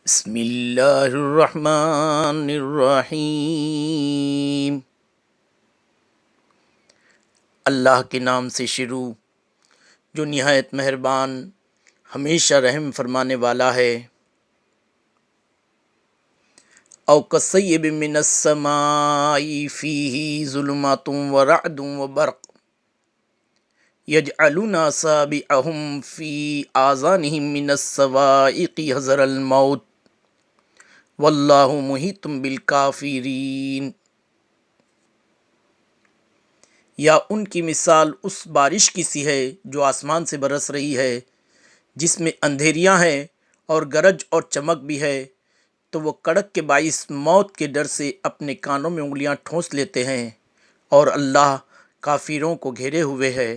بسم اللہ الرحمن الرحیم۔ اللہ کے نام سے شروع جو نہایت مہربان ہمیشہ رحم فرمانے والا ہے۔ او کصیب من السماء فیہ ظلمات ورعد وبرق یجعلون اصابعهم فی آذانهم من الصواعق حذر الموت واللہ محیط بالکافرین۔ یا ان کی مثال اس بارش کی سی ہے جو آسمان سے برس رہی ہے، جس میں اندھیریاں ہیں اور گرج اور چمک بھی ہے، تو وہ کڑک کے باعث موت کے ڈر سے اپنے کانوں میں انگلیاں ٹھونس لیتے ہیں، اور اللہ کافروں کو گھیرے ہوئے ہے۔